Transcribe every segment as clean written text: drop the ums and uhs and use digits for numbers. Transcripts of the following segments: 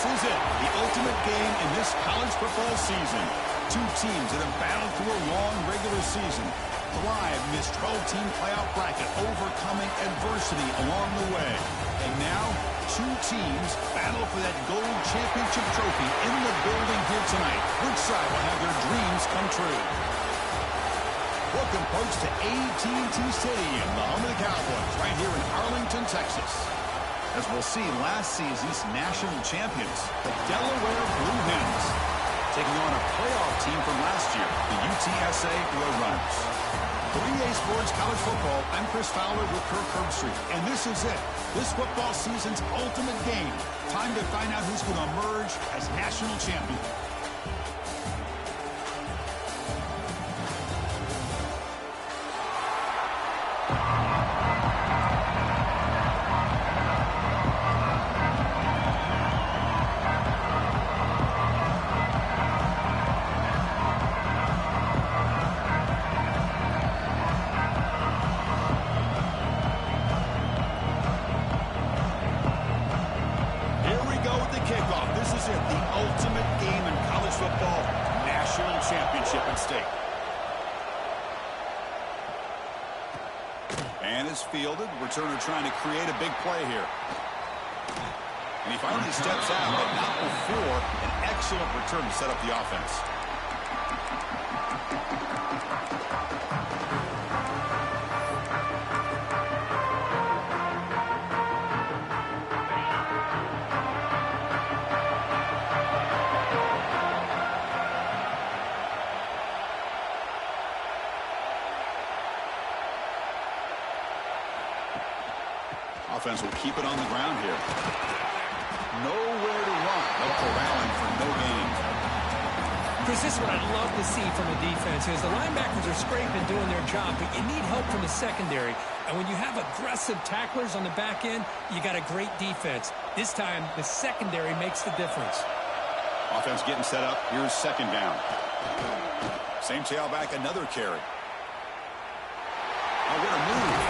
This is it, the ultimate game in this college football season. Two teams that have battled through a long regular season, thrive in this 12-team playoff bracket, overcoming adversity along the way. And now, two teams battle for that gold championship trophy in the building here tonight. Which side will have their dreams come true? Welcome, folks, to AT&T Stadium, the home of the Cowboys, right here in Arlington, Texas. as we'll see last season's national champions, the Delaware Blue Hens, taking on a playoff team from last year, the UTSA Roadrunners. For EA Sports College Football, I'm Chris Fowler with Kirk Herbstreit, and this is it. This football season's ultimate game. Time to find out who's going to emerge as national champion. Kickoff. This is it, the ultimate game in college football, national championship at stake. And is fielded. Returner trying to create a big play here. And he finally steps out, but not before an excellent return to set up the offense. Offense will keep it on the ground here. Nowhere to run. They're corralling for no gain. Chris, this is what I'd love to see from a defense is the linebackers are scraping, doing their job, but you need help from the secondary. And when you have aggressive tacklers on the back end, you got a great defense. This time, the secondary makes the difference. Offense getting set up. Here's second down. Same tailback, another carry. Oh, what a move.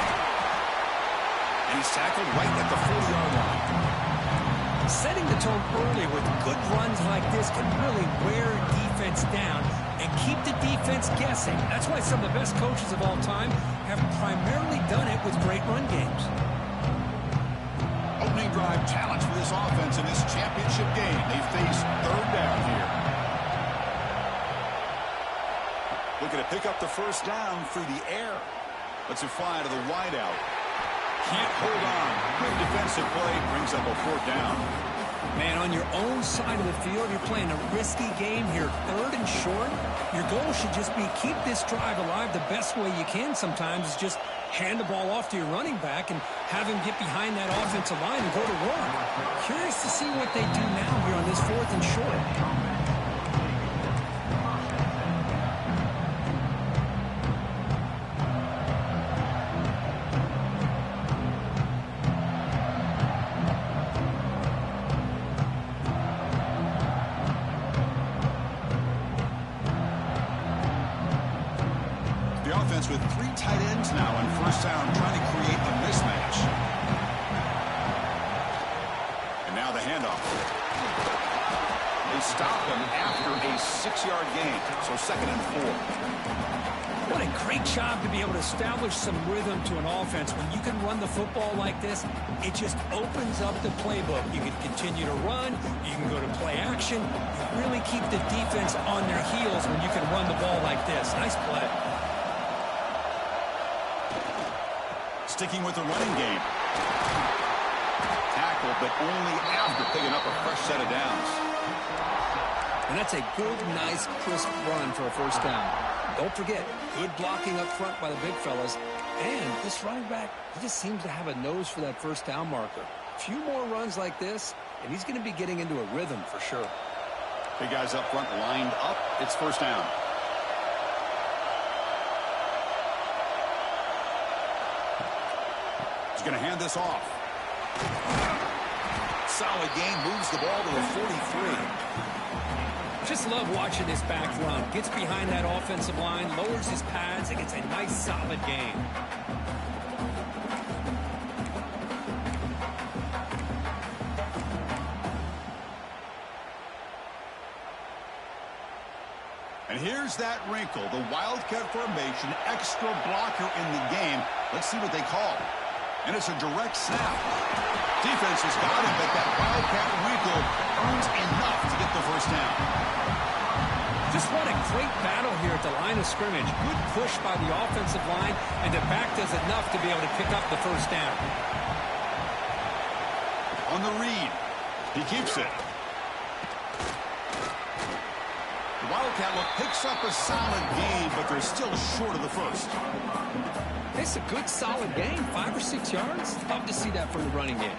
And he's tackled right at the 40-yard line. Setting the tone early with good runs like this can really wear defense down and keep the defense guessing. That's why some of the best coaches of all time have primarily done it with great run games. Opening drive challenge for this offense in this championship game. They face third down here. Looking to pick up the first down through the air. Lets it fly to the wideout. Can't hold on. Good defensive play. Brings up a fourth down. Man, on your own side of the field, you're playing a risky game here. Third and short. Your goal should just be keep this drive alive the best way you can sometimes is just hand the ball off to your running back and have him get behind that offensive line and go to work. Curious to see what they do now here on this fourth and short. With three tight ends now on first down, trying to create a mismatch. And now the handoff. They stop him after a 6-yard gain, so second and 4. What a great job to be able to establish some rhythm to an offense. When you can run the football like this, it just opens up the playbook. You can continue to run. You can go to play action. You really keep the defense on their heels when you can run the ball like this. Nice play. Sticking with the running game. Tackle, but only after picking up a fresh set of downs. And that's a good, nice, crisp run for a first down. Don't forget, good blocking up front by the big fellas. And this running back, he just seems to have a nose for that first down marker. A few more runs like this, and he's going to be getting into a rhythm for sure. Big guys up front lined up. It's first down. He's going to hand this off. Solid gain, moves the ball to the 43. Just love watching this back run. Gets behind that offensive line, lowers his pads, and gets a nice, solid gain. And here's that wrinkle, the Wildcat formation, extra blocker in the game. Let's see what they call. And it's a direct snap. Defense has got it, but that Wildcat wrinkle earns enough to get the first down. Just what a great battle here at the line of scrimmage. Good push by the offensive line, and the back does enough to be able to pick up the first down. on the read. He keeps it. The Wildcat look picks up a solid game, but they're still short of the first. It's a good, solid game. 5 or 6 yards. Love to see that from the running game.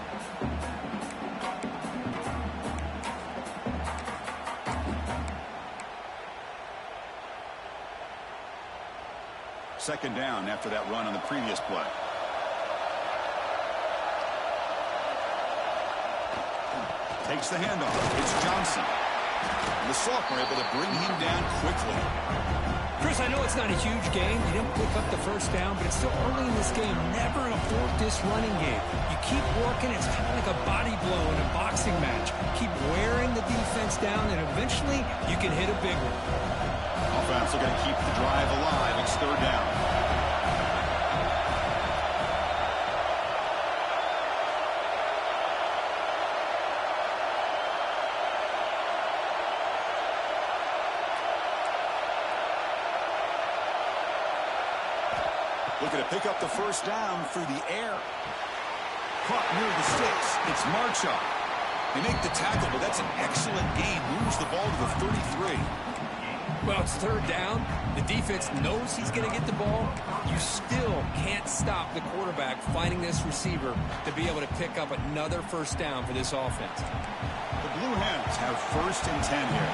Second down after that run on the previous play. Takes the handoff. It's Johnson. And the sophomore able to bring him down quickly. Chris, I know it's not a huge game. You didn't pick up the first down, but it's still early in this game. Never abort this running game. You keep working. It's kind of like a body blow in a boxing match. Keep wearing the defense down, and eventually you can hit a big one. Offense looking to keep the drive alive. It's third down. Looking to pick up the first down through the air. Caught near the sticks. It's Marchuk. They make the tackle, but that's an excellent game. Moves the ball to the 33. Well, it's third down. The defense knows he's going to get the ball. You still can't stop the quarterback finding this receiver to be able to pick up another first down for this offense. The Blue Hens have first and 10 here.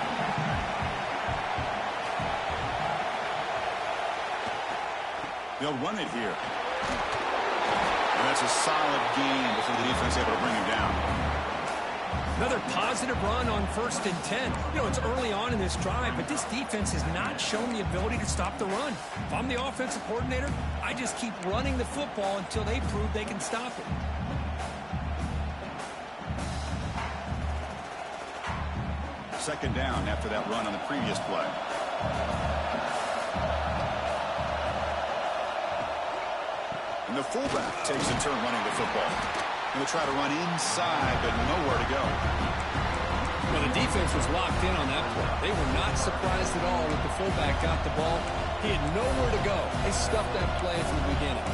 They'll run it here. And that's a solid game before the defense is able to bring him down. Another positive run on first and 10. You know, it's early on in this drive, but this defense has not shown the ability to stop the run. If I'm the offensive coordinator, I just keep running the football until they prove they can stop it. Second down after that run on the previous play. And the fullback takes a turn running the football. Going to try to run inside, but nowhere to go. Well, the defense was locked in on that play. They were not surprised at all that the fullback got the ball. He had nowhere to go. They stuffed that play from the beginning.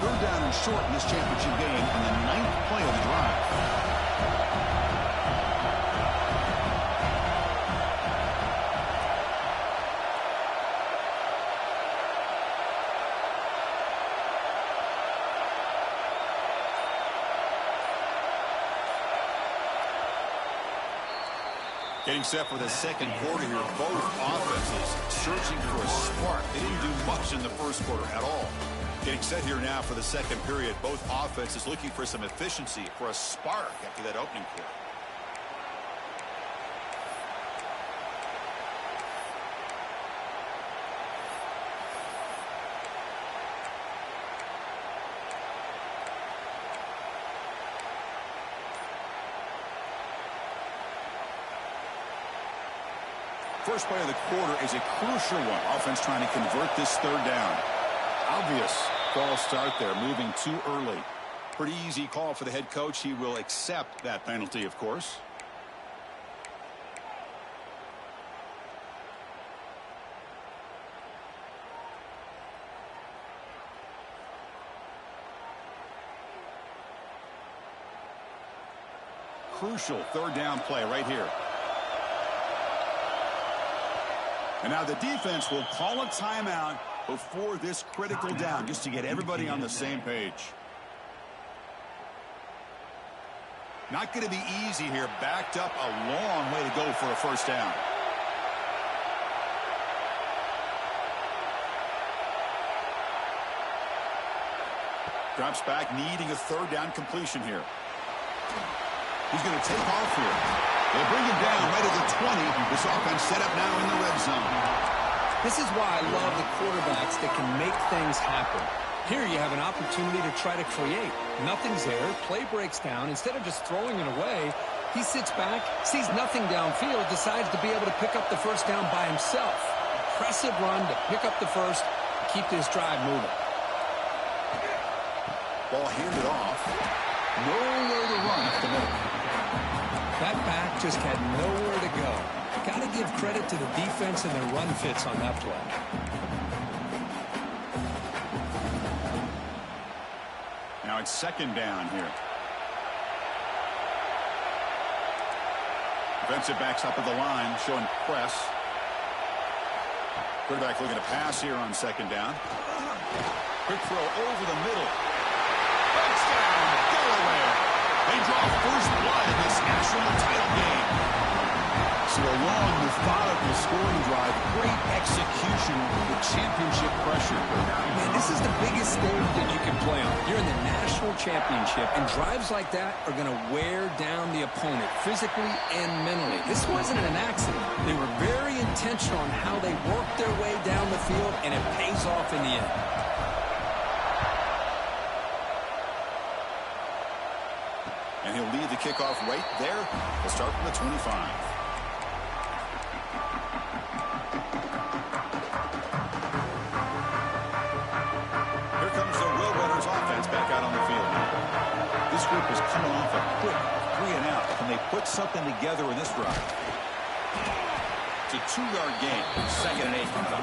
Third down and short in this championship game on the 9th play of the drive. Getting set for the second quarter here. Both offenses searching for a spark. They didn't do much in the first quarter at all. Getting set here now for the second period. Both offenses looking for some efficiency, for a spark after that opening quarter. First play of the quarter is a crucial one. Offense trying to convert this third down. Obvious false start there, moving too early. Pretty easy call for the head coach. He will accept that penalty, of course. Crucial third down play right here. And now the defense will call a timeout before this critical down, just to get everybody on the same page. Not going to be easy here. Backed up a long way to go for a first down. Drops back, needing a third down completion here. He's going to take off here. They bring him down right at the 20. This offense set up now in the red zone. This is why I love the quarterbacks that can make things happen. Here you have an opportunity to try to create. Nothing's there. Play breaks down. Instead of just throwing it away, he sits back, sees nothing downfield, decides to be able to pick up the first down by himself. Impressive run to pick up the first, keep this drive moving. Ball handed off. Nowhere to run up the middle. That back just had nowhere to go. got to give credit to the defense and their run fits on that play. Now it's second down here. Defensive backs up at the line, showing press. Quarterback looking to pass here on second down. Quick throw over the middle. Touchdown, Delaware. They draw first blood in this national title game. So a long, methodical scoring drive. Great execution with championship pressure. Man, this is the biggest stage that you can play on. You're in the national championship, and drives like that are going to wear down the opponent physically and mentally. This wasn't an accident. They were very intentional on how they worked their way down the field, and it pays off in the end. And he'll lead the kickoff right there. We'll start from the 25. Back out on the field. This group is coming off a quick 3-and-out. Can they put something together in this drive? It's a 2-yard gain. Second and 8 comes up.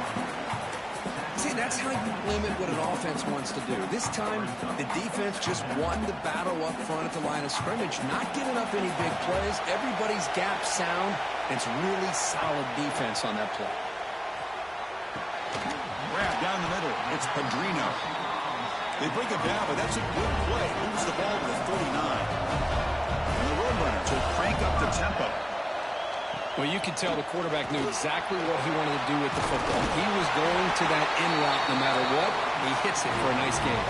See, that's how you limit what an offense wants to do. This time, the defense just won the battle up front at the line of scrimmage, not giving up any big plays. Everybody's gap sound. It's really solid defense on that play. Grab down the middle. It's Padrino. They bring it down, but that's a good play. Moves the ball to the 39. And the road runners will crank up the tempo. Well, you could tell the quarterback knew exactly what he wanted to do with the football. He was going to that in route no matter what. He hits it for a nice game.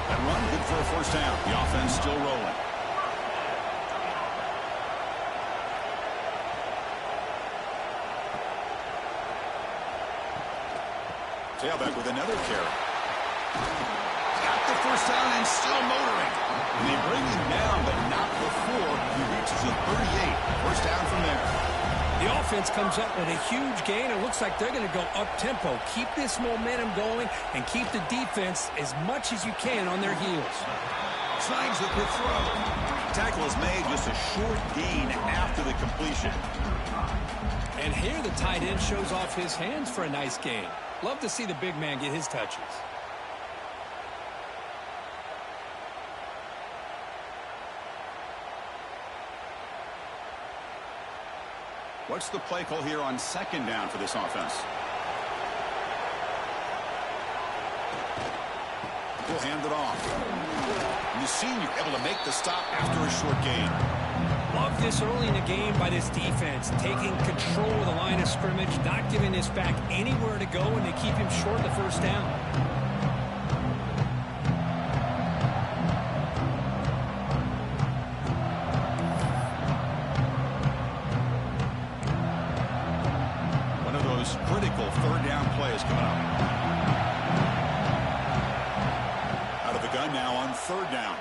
That run, good for a first down. The offense still rolling. Tailback with another carry. Got the first down and still motoring. And they bring him down, but not before he reaches the 38. First down from there. The offense comes up with a huge gain. It looks like they're going to go up-tempo. Keep this momentum going and keep the defense as much as you can on their heels. Slides the quick throw. Tackle is made, just a short gain after the completion. And here the tight end shows off his hands for a nice gain. Love to see the big man get his touches. What's the play call here on second down for this offense? We'll hand it off. And the senior able to make the stop after a short gain. Love this early in the game by this defense, taking control of the line of scrimmage, not giving this back anywhere to go, and they keep him short of the first down. One of those critical third down plays coming up. Out of the gun now on third down.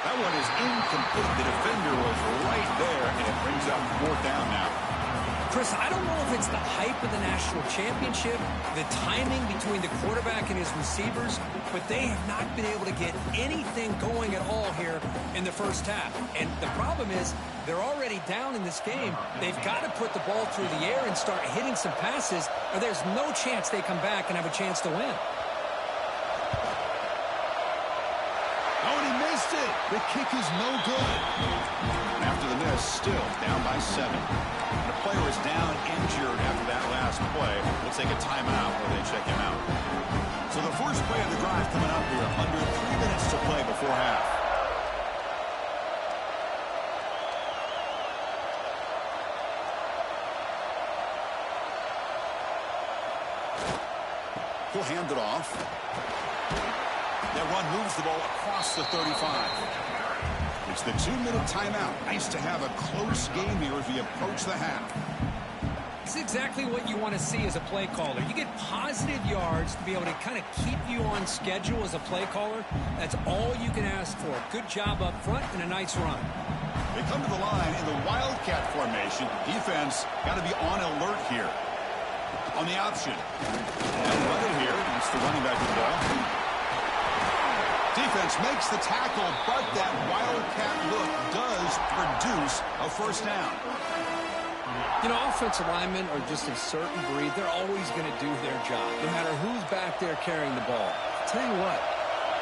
That one is incomplete. The defender was right there, and it brings up fourth down now. Chris, I don't know if it's the hype of the national championship, the timing between the quarterback and his receivers, but they have not been able to get anything going at all here in the first half. And the problem is they're already down in this game. They've got to put the ball through the air and start hitting some passes, or there's no chance they come back and have a chance to win. The kick is no good. And after the miss, still down by 7. And a player is down injured after that last play. We'll take a timeout while they check him out. So the first play of the drive coming up here. Under 3 minutes to play before half. He'll hand it off. That run moves the ball across the 35. It's the 2-minute timeout. Nice to have a close game here as we approach the half. It's exactly what you want to see as a play caller. You get positive yards to be able to kind of keep you on schedule as a play caller. That's all you can ask for. Good job up front and a nice run. They come to the line in the Wildcat formation. Defense got to be on alert here. On the option. And running here. That's the running back with the ball. Defense makes the tackle, but that wildcat look does produce a first down. You know, offensive linemen are just a certain breed. They're always going to do their job, no matter who's back there carrying the ball. I'll tell you what,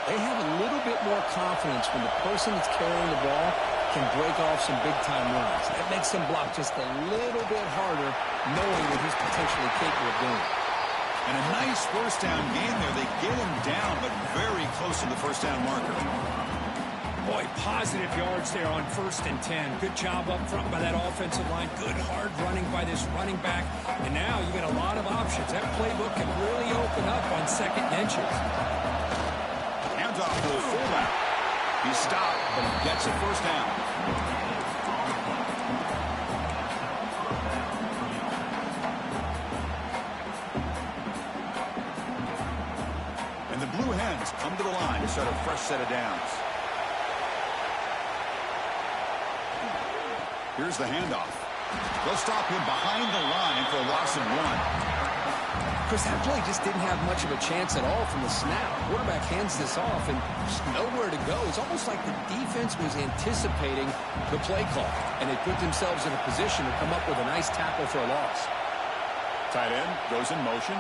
they have a little bit more confidence when the person that's carrying the ball can break off some big-time runs. That makes them block just a little bit harder, knowing what he's potentially capable of doing. And a nice first down gain there. They get him down, but very close to the first down marker. Boy, positive yards there on 1st and 10. Good job up front by that offensive line. Good hard running by this running back. And now you got a lot of options. That playbook can really open up on 2nd and inches. Hands off to the fullback. He's stopped, but he gets a first down. And the Blue Hens come to the line to start a fresh set of downs. Here's the handoff. They'll stop him behind the line for a loss of 1. Chris, that play just didn't have much of a chance at all from the snap. Quarterback hands this off and just nowhere to go. It's almost like the defense was anticipating the play call, and they put themselves in a position to come up with a nice tackle for a loss. Tight end goes in motion.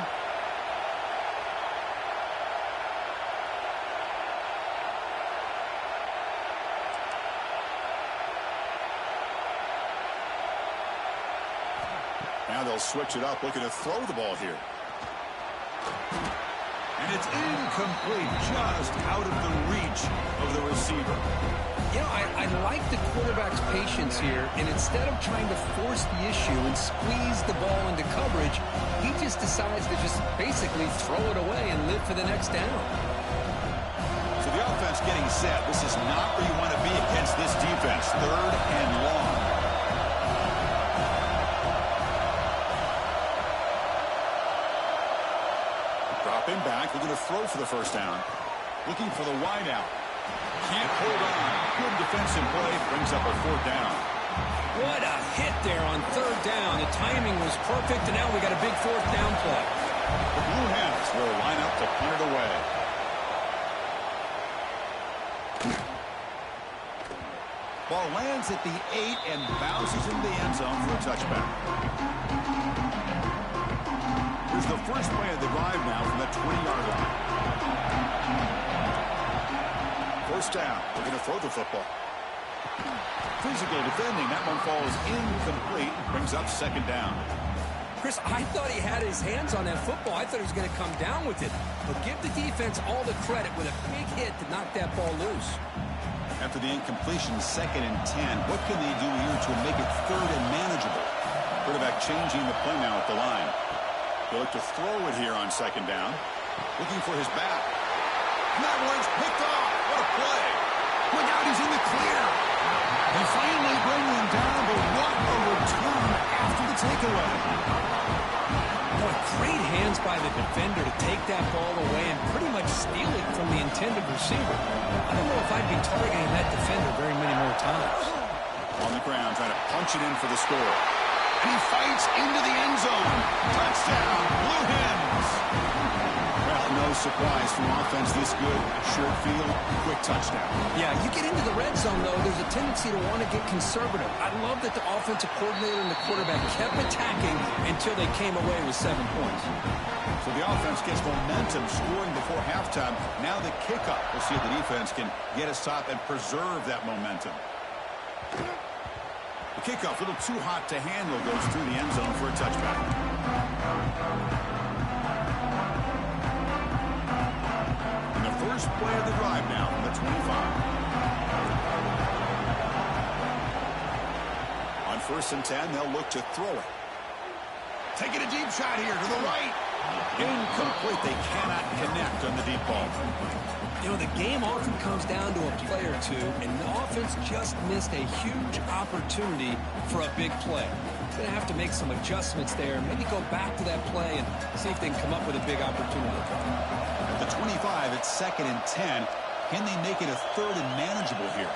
Now they'll switch it up, looking to throw the ball here. And it's incomplete, just out of the reach of the receiver. You know, I like the quarterback's patience here, and instead of trying to force the issue and squeeze the ball into coverage, he just decides to just basically throw it away and live for the next down. So the offense getting set. This is not where you want to be against this defense. 3rd and long. Dropping back, looking to throw for the first down. Looking for the wide out. Can't hold on. Good defensive play, brings up a 4th down. What a hit there on 3rd down. The timing was perfect, and now we got a big 4th down play. The Blue Hens will line up to punt it away. Ball lands at the 8 and bounces into the end zone for a touchback. Here's the first play of the drive now from the 20-yard line. First down. They're going to throw the football. Physical defending. That one falls incomplete. Brings up 2nd down. Chris, I thought he had his hands on that football. I thought he was going to come down with it. But give the defense all the credit with a big hit to knock that ball loose. After the incompletion, 2nd and 10. What can they do here to make it 3rd and manageable? Quarterback changing the play now at the line. He'll look to throw it here on 2nd down. Looking for his back. And that one's picked off. What a play. Look out, he's in the clear. They finally bring him down, but what a return after the takeaway. Boy, great hands by the defender to take that ball away and pretty much steal it from the intended receiver. I don't know if I'd be targeting that defender very many more times. On the ground, trying to punch it in for the score. And he fights into the end zone. Touchdown, Blue Hens. Well, no surprise from offense this good. Short field, quick touchdown. Yeah, you get into the red zone, though, there's a tendency to want to get conservative. I love that the offensive coordinator and the quarterback kept attacking until they came away with 7 points. So the offense gets momentum, scoring before halftime. Now the kickoff. We'll see if the defense can get a stop and preserve that momentum. The kickoff, a little too hot to handle, goes through the end zone for a touchback. And the first play of the drive now from the 25. On 1st and 10, they'll look to throw it. Taking a deep shot here to the right. Incomplete. They cannot connect on the deep ball. You know, the game often comes down to a play or two, and the offense just missed a huge opportunity for a big play. Going to have to make some adjustments there, maybe go back to that play and see if they can come up with a big opportunity. At the 25, it's 2nd and 10. Can they make it a 3rd and manageable here?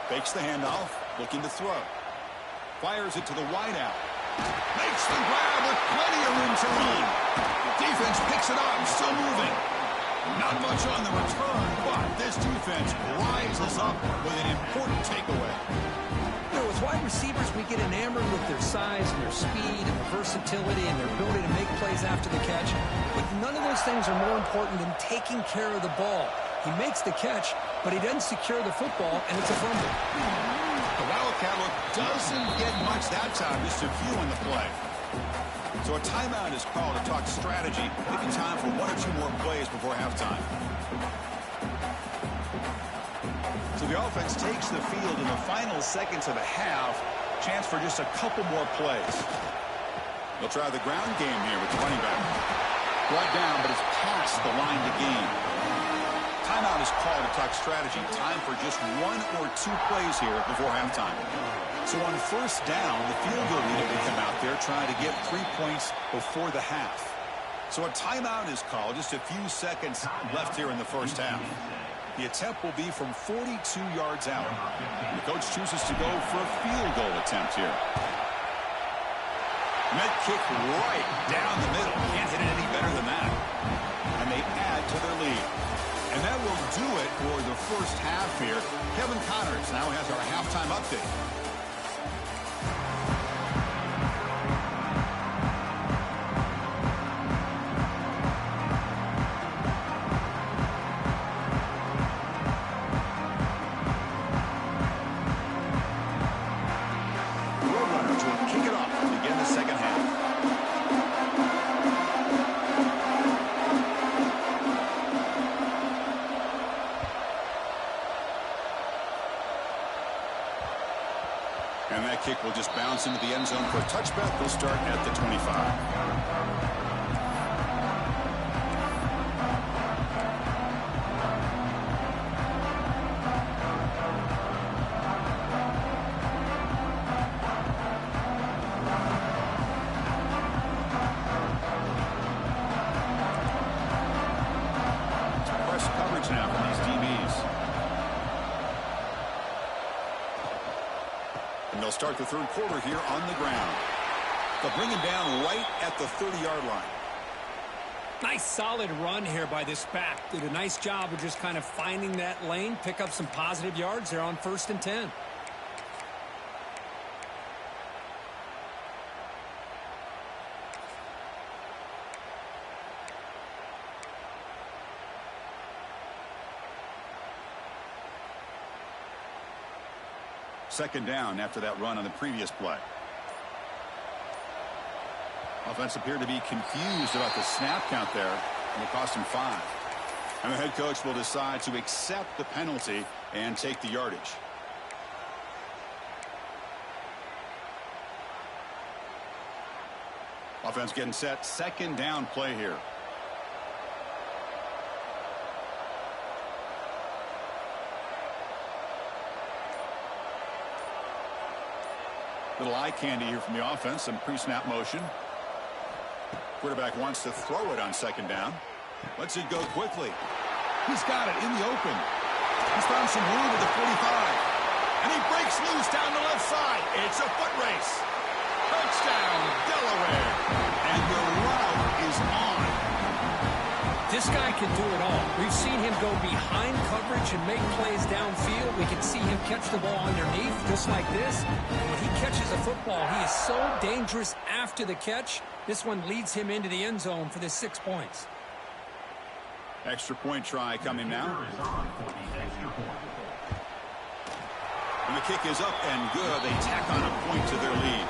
Fakes the handoff, looking to throw. Fires it to the wideout. Makes the grab with plenty of room to run. Defense picks it up, still moving. Not much on the return, but this defense rises up with an important takeaway. You know, with wide receivers, we get enamored with their size and their speed and their versatility and their ability to make plays after the catch. But none of those things are more important than taking care of the ball. He makes the catch, but he doesn't secure the football, and it's a fumble. The Wildcat look doesn't get much that time, just a few in the play. So a timeout is called to talk strategy. Maybe time for one or two more plays before halftime. So the offense takes the field in the final seconds of the half. Chance for just a couple more plays. They'll try the ground game here with the running back. Brought down, but it's past the line to gain. Timeout is called to talk strategy. Time for just one or two plays here before halftime. So on first down, the field goal unit will come out there trying to get 3 points before the half. So a timeout is called. Just a few seconds left here in the first half. The attempt will be from 42 yards out. The coach chooses to go for a field goal attempt here. Med kick right down the middle. Can't hit it any better than that. And they add to their lead. And that will do it for the first half here. Kevin Connors now has our halftime update. And that kick will just bounce into the end zone for a touchback. They'll start at the 25. Start the third quarter here on the ground. They'll bring him down right at the 30-yard line. Nice solid run here by this back. Did a nice job of just kind of finding that lane, pick up some positive yards there on 1st and 10. Second down after that run on the previous play. Offense appeared to be confused about the snap count there, and it cost him 5. And the head coach will decide to accept the penalty and take the yardage. Offense getting set. Second down play here. Little eye candy here from the offense. Some pre-snap motion. Quarterback wants to throw it on second down. Lets it go quickly. He's got it in the open. He's found some room at the 45. And he breaks loose down the left side. It's a foot race. Touchdown, Delaware. And the route is on. This guy can do it all. We've seen him go behind coverage and make plays downfield. We can see him catch the ball underneath just like this. And when he catches a football, he is so dangerous after the catch. This one leads him into the end zone for the 6 points. Extra point try coming now. And the kick is up and good. They tack on a point to their lead.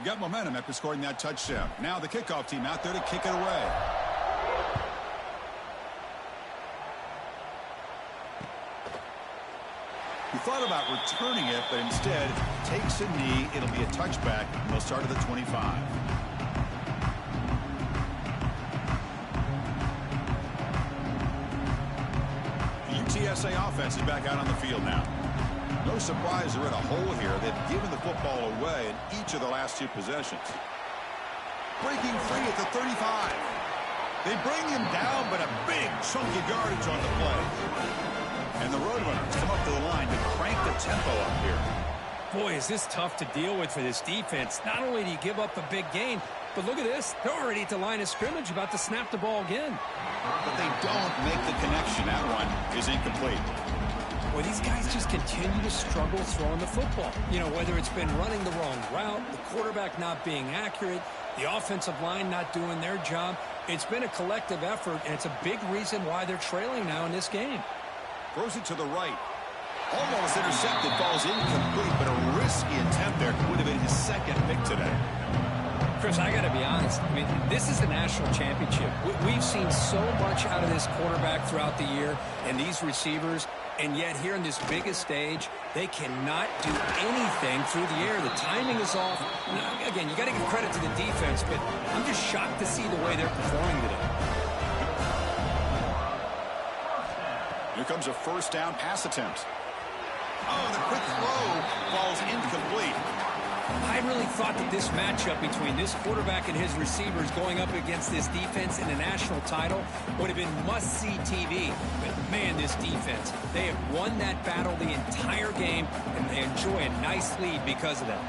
Got momentum after scoring that touchdown. Now the kickoff team out there to kick it away. He thought about returning it, but instead takes a knee. It'll be a touchback. They'll start at the 25. The UTSA offense is back out on the field now. No surprise they're in a hole here. They've given the football away in each of the last 2 possessions. breaking free at the 35. They bring him down, but a big chunk of yardage on the play. And the Roadrunners come up to the line to crank the tempo up here. Boy, is this tough to deal with for this defense. Not only do you give up a big gain, but look at this. They're already at the line of scrimmage, about to snap the ball again. But they don't make the connection. That one is incomplete. Boy, these guys just continue to struggle throwing the football. You know, whether it's been running the wrong route, the quarterback not being accurate, the offensive line not doing their job. It's been a collective effort, and it's a big reason why they're trailing now in this game. Throws it to the right. Almost intercepted, falls incomplete, but a risky attempt there. Would have been his second pick today. Chris, I got to be honest. I mean, this is the national championship. We've seen so much out of this quarterback throughout the year and these receivers, and yet here in this biggest stage, they cannot do anything through the air. The timing is off. Now, again, you got to give credit to the defense, but I'm just shocked to see the way they're performing today. Here comes a first down pass attempt. Oh, the quick throw falls incomplete. I really thought that this matchup between this quarterback and his receivers going up against this defense in a national title would have been must-see TV. But, man, this defense, they have won that battle the entire game, and they enjoy a nice lead because of that.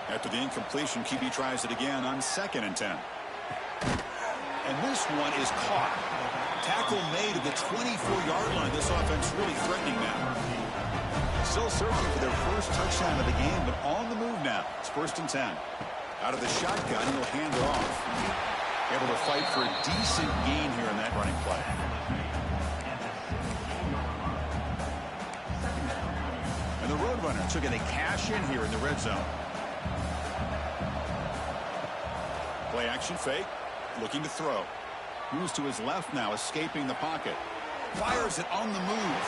After the incompletion, QB tries it again on 2nd and 10. And this one is caught. Tackle made at the 24-yard line. This offense really threatening now. Still searching for their first touchdown of the game, but on the move now. It's 1st and 10. Out of the shotgun, he'll hand it off. Able to fight for a decent gain here in that running play. And the Roadrunners are going to cash in here in the red zone. Play action fake. Looking to throw. Moves to his left now, escaping the pocket. Fires it on the move.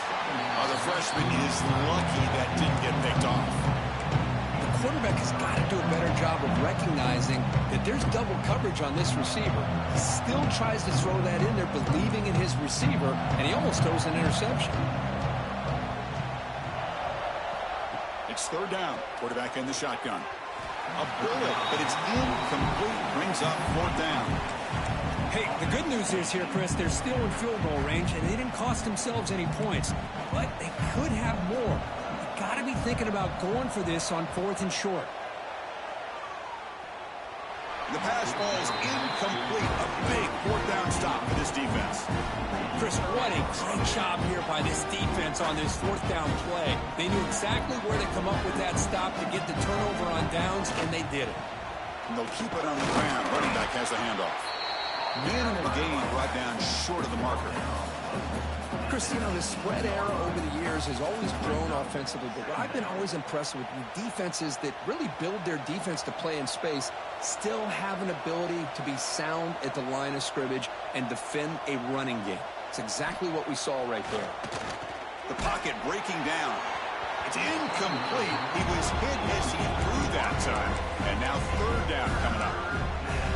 The freshman is lucky that didn't get picked off. The quarterback has got to do a better job of recognizing that there's double coverage on this receiver. He still tries to throw that in there, believing in his receiver, and he almost throws an interception. It's 3rd down. Quarterback in the shotgun. A bullet, but it's incomplete. Brings up 4th down. Hey, the good news is here, Chris, they're still in field goal range, and they didn't cost themselves any points. But they could have more. You got to be thinking about going for this on 4th and short. The pass falls incomplete. A big 4th down stop for this defense. Chris, what a great job here by this defense on this 4th down play. They knew exactly where to come up with that stop to get the turnover on downs, and they did it. And they'll keep it on the ground. Running back has the handoff. Minimal gain brought down short of the marker. Chris, you know, the spread era over the years has always grown offensively, but what I've been always impressed with defenses that really build their defense to play in space still have an ability to be sound at the line of scrimmage and defend a running game. It's exactly what we saw right there. The pocket breaking down. It's incomplete. He was hit as he threw that time. And now 3rd down coming up.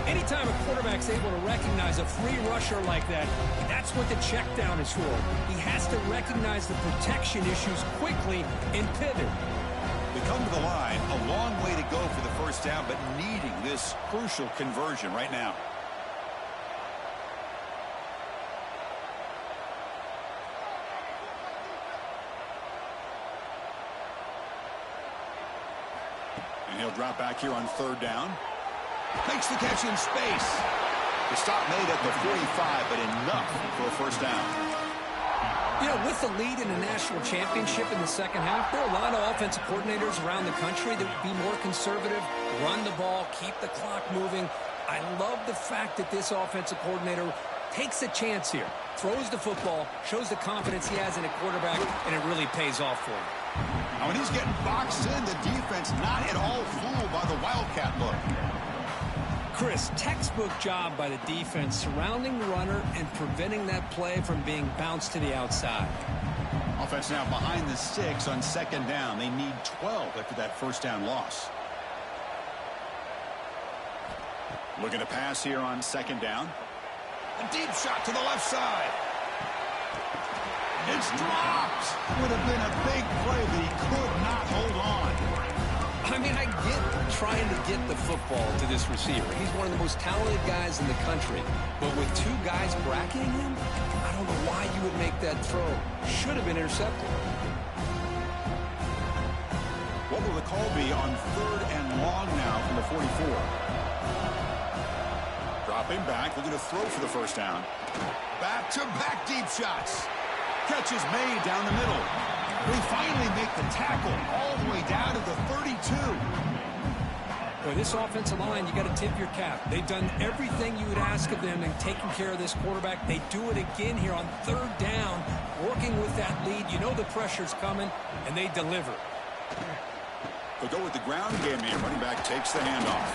Anytime a quarterback's able to recognize a free rusher like that, that's what the check down is for. He has to recognize the protection issues quickly and pivot. They come to the line, a long way to go for the 1st down, but needing this crucial conversion right now. And he'll drop back here on 3rd down. Makes the catch in space. The stop made at the 45, but enough for a 1st down. You know, with the lead in the national championship in the second half, there are a lot of offensive coordinators around the country that would be more conservative, run the ball, keep the clock moving. I love the fact that this offensive coordinator takes a chance here, throws the football, shows the confidence he has in a quarterback, and it really pays off for him. Now, when he's getting boxed in, the defense not at all fooled by the Wildcat look. Chris, textbook job by the defense surrounding the runner and preventing that play from being bounced to the outside. Offense now behind the 6 on 2nd down. They need 12 after that 1st down loss. Looking to pass here on 2nd down. A deep shot to the left side. It's dropped. Would have been a big play, but he could not hold on. I mean, I get trying to get the football to this receiver. He's one of the most talented guys in the country. But with two guys bracketing him, I don't know why you would make that throw. Should have been intercepted. What will the call be on 3rd and long now from the 44? Dropping back, looking to throw for the first down. Back-to-back deep shots. Catch is made down the middle. They finally make the tackle all the way down to the 32. Boy, this offensive line, you got to tip your cap. They've done everything you would ask of them in taking care of this quarterback. They do it again here on 3rd down, working with that lead. You know the pressure's coming, and they deliver. They'll go with the ground game here. Running back takes the handoff.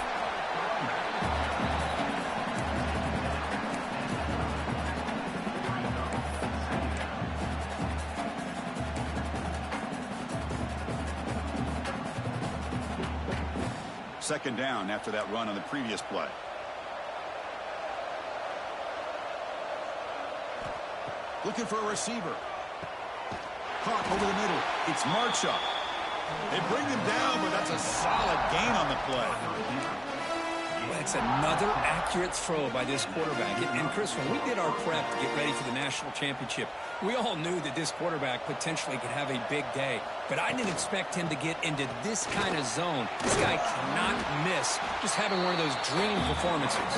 Second down after that run on the previous play. Looking for a receiver. Caught over the middle. It's Marcha. They bring him down, but that's a solid gain on the play. That's another accurate throw by this quarterback. And Chris, when we did our prep to get ready for the national championship, we all knew that this quarterback potentially could have a big day. But I didn't expect him to get into this kind of zone. This guy cannot miss. Just having one of those dream performances.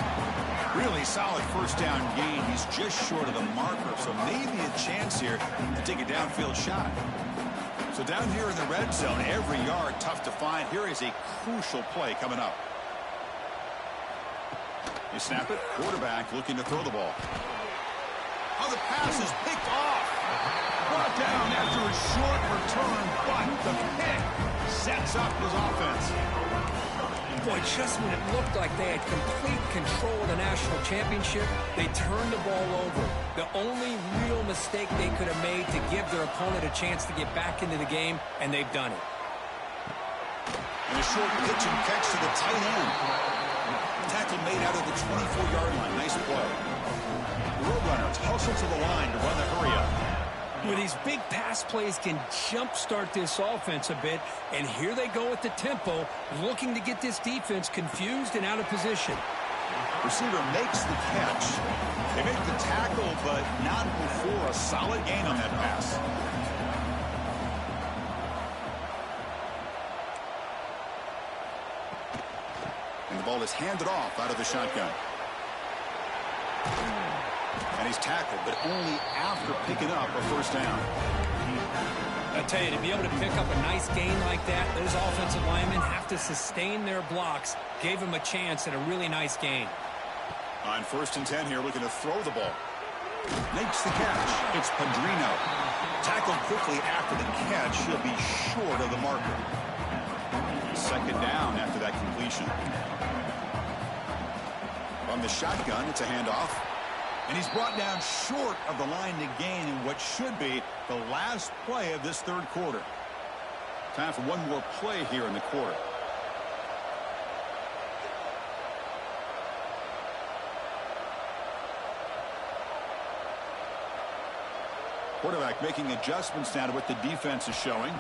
Really solid first down gain. He's just short of the marker, so maybe a chance here to take a downfield shot. So down here in the red zone, every yard tough to find. Here is a crucial play coming up. You snap it. Quarterback looking to throw the ball. Oh, the pass is picked off. Brought down after a short return, but the pick sets up his offense. Boy, just when it looked like they had complete control of the national championship, they turned the ball over. The only real mistake they could have made to give their opponent a chance to get back into the game, and they've done it. And a short pitch and catch to the tight end. Tackle made out of the 24-yard line. Nice play. Roadrunners hustle to the line to run the hurry-up. With these big pass plays can jumpstart this offense a bit, and here they go at the tempo, looking to get this defense confused and out of position. Receiver makes the catch. They make the tackle, but not before a solid gain on that pass. And the ball is handed off out of the shotgun. And he's tackled, but only after picking up a first down. I tell you, to be able to pick up a nice gain like that, those offensive linemen have to sustain their blocks. Gave him a chance at a really nice gain. On 1st and 10 here, looking to throw the ball. Makes the catch. It's Padrino. Tackled quickly after the catch. He'll be short of the marker. Second down after that completion. On the shotgun, it's a handoff. And he's brought down short of the line to gain in what should be the last play of this 3rd quarter. Time for one more play here in the quarter. Quarterback making adjustments now to what the defense is showing.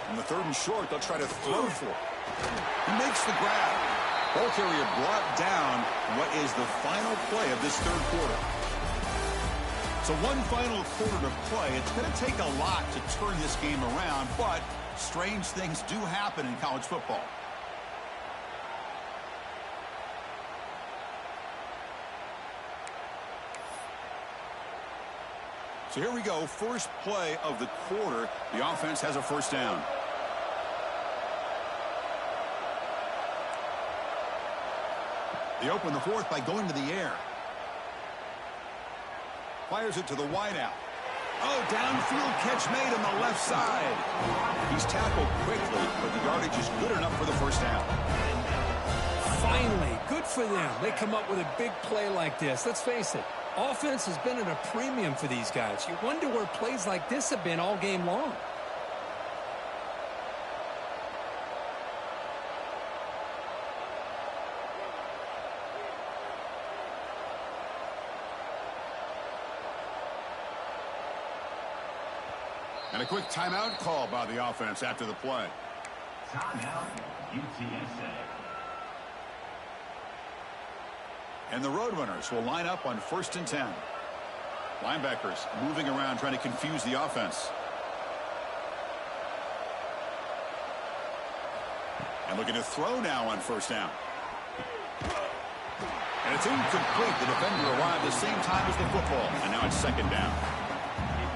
On the 3rd and short, they'll try to throw for it. He makes the grab. Ball carrier brought down what is the final play of this 3rd quarter. So one final quarter to play. It's going to take a lot to turn this game around, but strange things do happen in college football. So here we go, first play of the quarter. The offense has a first down. They open the 4th by going to the air. Fires it to the wideout. Oh, downfield catch made on the left side. He's tackled quickly, but the yardage is good enough for the first down. Finally, good for them. They come up with a big play like this. Let's face it, offense has been at a premium for these guys. You wonder where plays like this have been all game long. And a quick timeout call by the offense after the play. And the Roadrunners will line up on 1st and 10. Linebackers moving around trying to confuse the offense. And looking to throw now on 1st down. And it's incomplete. The defender arrived the same time as the football. And now it's 2nd down.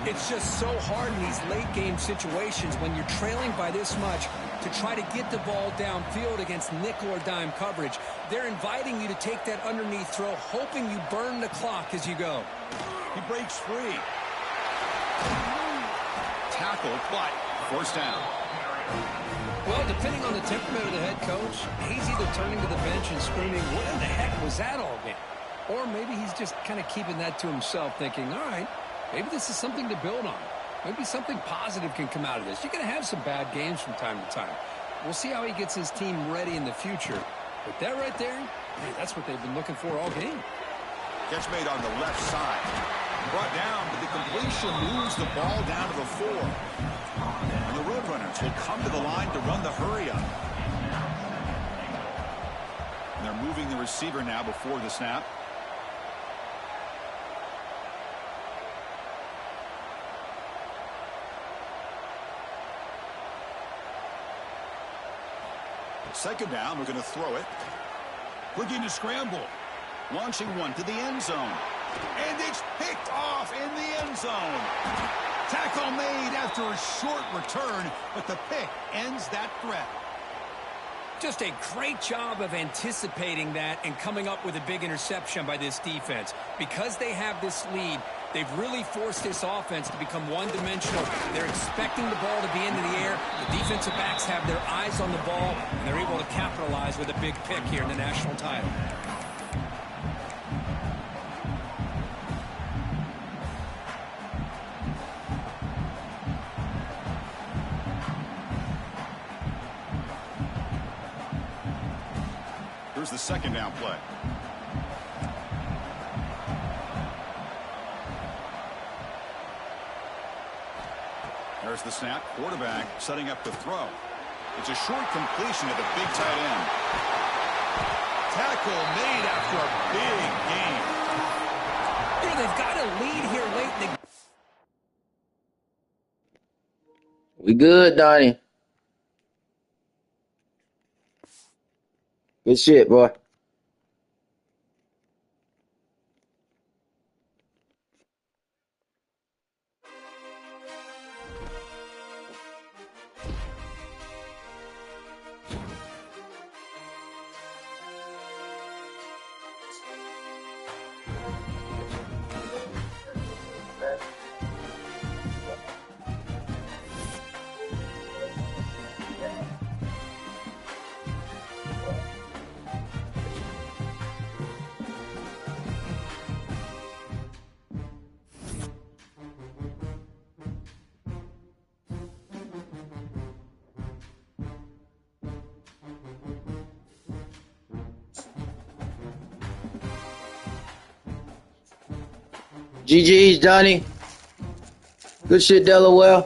It's just so hard in these late game situations when you're trailing by this much to try to get the ball downfield against nickel or dime coverage. They're inviting you to take that underneath throw, hoping you burn the clock as you go. He breaks free. Tackle, but 1st down. Well, depending on the temperament of the head coach, he's either turning to the bench and screaming, what in the heck was that all game? Or maybe he's just kind of keeping that to himself, thinking, all right, maybe this is something to build on. Maybe something positive can come out of this. You're going to have some bad games from time to time. We'll see how he gets his team ready in the future. But that right there, hey, that's what they've been looking for all game. Catch made on the left side. Brought down, but the completion moves the ball down to the 4. And the Roadrunners will come to the line to run the hurry up. And they're moving the receiver now before the snap. Second down, we're going to throw it. Looking to scramble. Launching one to the end zone. And it's picked off in the end zone. Tackle made after a short return, but the pick ends that threat. Just a great job of anticipating that and coming up with a big interception by this defense. Because they have this lead, they've really forced this offense to become one-dimensional. They're expecting the ball to be into the air. The defensive backs have their eyes on the ball, and they're able to capitalize with a big pick here in the national title. Here's the 2nd down play. There's the snap. Quarterback setting up the throw. It's a short completion at the big tight end. Tackle made after a big game. You know, they've got a lead here late in the... We good, Donnie. Good shit, boy. GG's, Johnny. Good shit, Delaware.